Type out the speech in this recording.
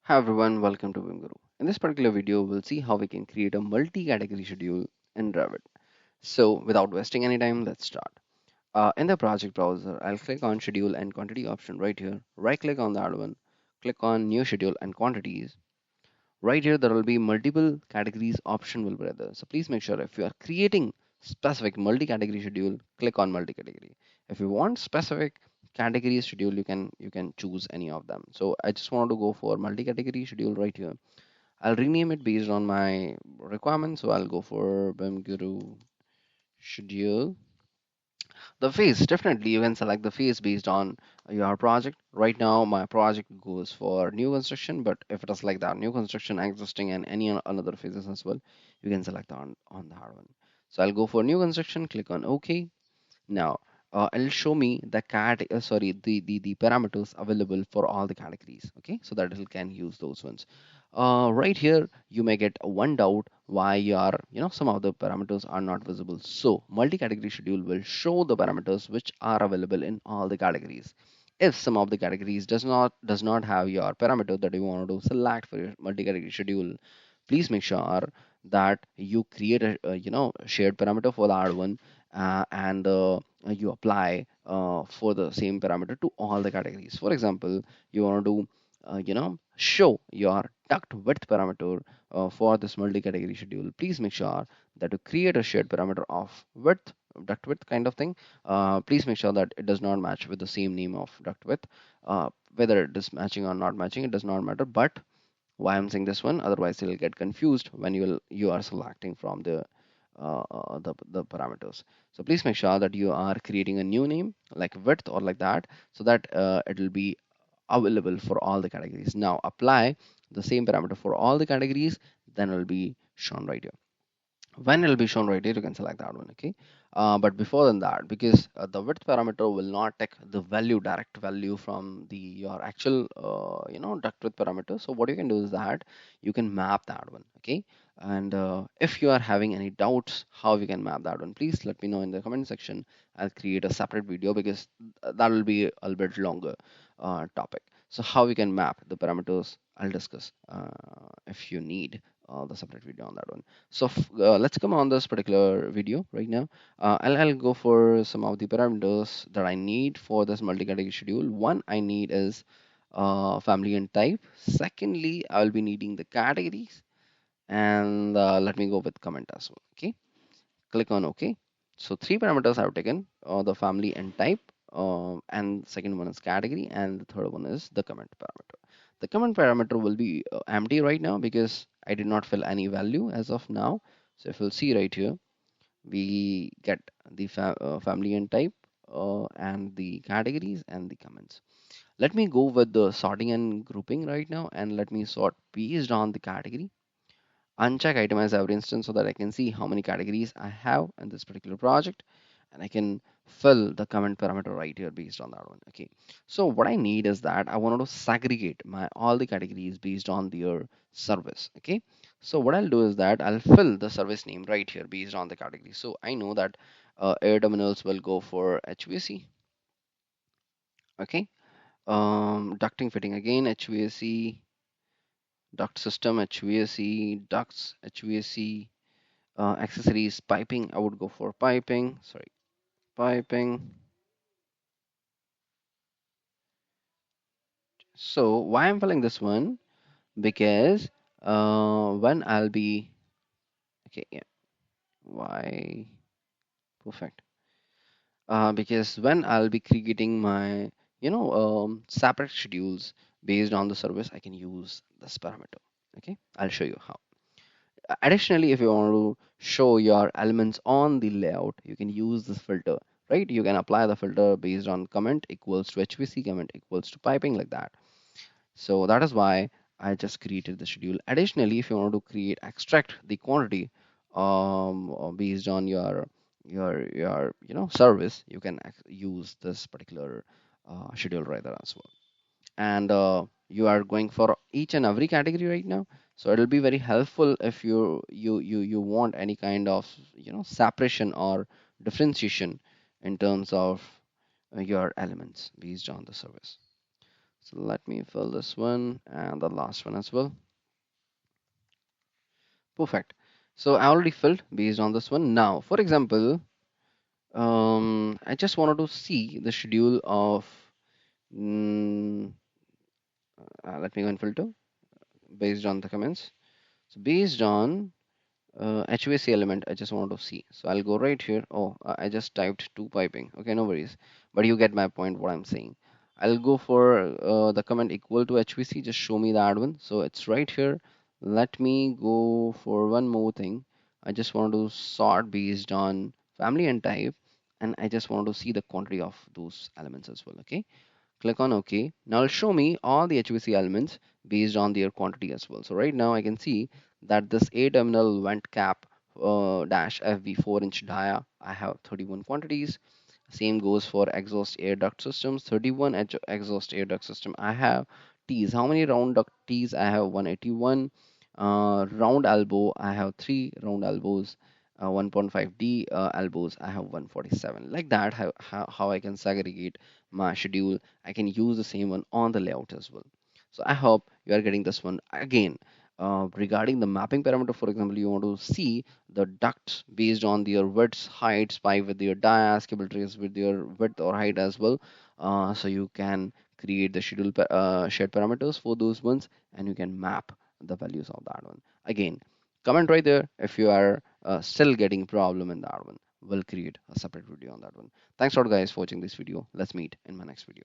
Hi everyone, welcome to Guru. In this particular video, we'll see how we can create a multi-category schedule in Revit. So without wasting any time, let's start. In the project browser, I'll click on schedule and quantity option right here. Right click on that one, click on new schedule and quantities. Right here, there will be multiple categories option will be there. So please make sure if you are creating specific multi-category schedule, click on multi-category. If you want specific category schedule, you can choose any of them. So I just want to go for multi-category schedule right here. I'll rename it based on my requirements. So I'll go for BIM Guru schedule. The phase, definitely you can select the phase based on your project. Right now, my project goes for new construction, but if it is like that, new construction, existing, and any another phases as well, you can select on that one. So I'll go for new construction, click on OK. Now, it'll show me the the parameters available for all the categories. Okay, so that it can use those ones. Right here, you may get one doubt why some of the parameters are not visible. So, multi-category schedule will show the parameters which are available in all the categories. If some of the categories does not have your parameter that you want to select for your multi-category schedule, please make sure that you create a shared parameter for that one, and you apply for the same parameter to all the categories. For example, you want to show your duct width parameter for this multi-category schedule. Please make sure that you create a shared parameter of width, duct width kind of thing. Please make sure that it does not match with the same name of duct width. Whether it is matching or not matching, it does not matter. But why I'm saying this one, otherwise you'll get confused when you are selecting from the parameters. So please make sure that you are creating a new name like width or like that, so that it will be available for all the categories. Now apply the same parameter for all the categories, then it will be shown right here. When it will be shown right here, you can select that one. Okay, but before than that, because the width parameter will not take the value, direct value from the your actual duct width parameter. So what you can do is that you can map that one. Okay, and if you are having any doubts how you can map that one, please let me know in the comment section. I'll create a separate video because that will be a little bit longer topic. So how we can map the parameters, I'll discuss if you need the separate video on that one. So let's come on this particular video right now. I'll go for some of the parameters that I need for this multi-category schedule. One I need is family and type. Secondly, I'll be needing the categories, and let me go with comment as well. Okay, click on OK. So three parameters I've taken: the family and type, and second one is category, and the third one is the comment parameter. The comment parameter will be empty right now because I did not fill any value as of now. So if you'll see right here, we get the family and type, and the categories and the comments. Let me go with the sorting and grouping right now, and let me sort based on the category. Uncheck itemize every instance so that I can see how many categories I have in this particular project, and I can fill the comment parameter right here based on that one. Okay, so what I need is that I wanted to segregate my all the categories based on their service. Okay, so what I'll do is that I'll fill the service name right here based on the category. So I know that air terminals will go for HVAC. Okay, ducting fitting again HVAC, duct system HVAC, ducts HVAC, accessories piping, I would go for piping. Sorry, piping. So why I'm filling this one, because when I'll be, okay, yeah, why, perfect, because when I'll be creating my separate schedules based on the service, I can use this parameter. Okay, I'll show you how. Additionally, if you want to show your elements on the layout, you can use this filter, right? You can apply the filter based on comment equals to HVC, comment equals to piping, like that. So that is why I just created the schedule. Additionally, if you want to create extract the quantity based on your service, you can use this particular schedule right there as well. And you are going for each and every category right now, so it'll be very helpful if you want any kind of separation or differentiation in terms of your elements based on the service. So let me fill this one and the last one as well. Perfect. So I already filled based on this one. Now, for example, I just wanted to see the schedule of, mm, let me go and filter based on the comments. So based on HVAC element, I just want to see. So I'll go right here. Oh, I just typed two piping. Okay, no worries. But you get my point, what I'm saying. I'll go for the comment equal to HVC. Just show me that one. So it's right here. Let me go for one more thing. I just want to sort based on family and type. And I just want to see the quantity of those elements as well. Okay. Click on OK. Now it'll show me all the HVC elements based on their quantity as well. So right now I can see that this A terminal vent cap dash FB 4-inch dia, I have 31 quantities. Same goes for exhaust air duct systems, 31 exhaust air duct system. I have T's. How many round duct T's? I have 181. Round elbow, I have three round elbows. 1.5D elbows, I have 147. Like that, how I can segregate my schedule. I can use the same one on the layout as well. So I hope you are getting this one again. Regarding the mapping parameter, for example, you want to see the ducts based on their widths, heights, pipe with their dias, cable trays with their width or height as well. So you can create the shared parameters for those ones, and you can map the values of that one. Again, comment right there if you are still getting problem in that one. We'll create a separate video on that one. Thanks a lot, guys, for watching this video. Let's meet in my next video.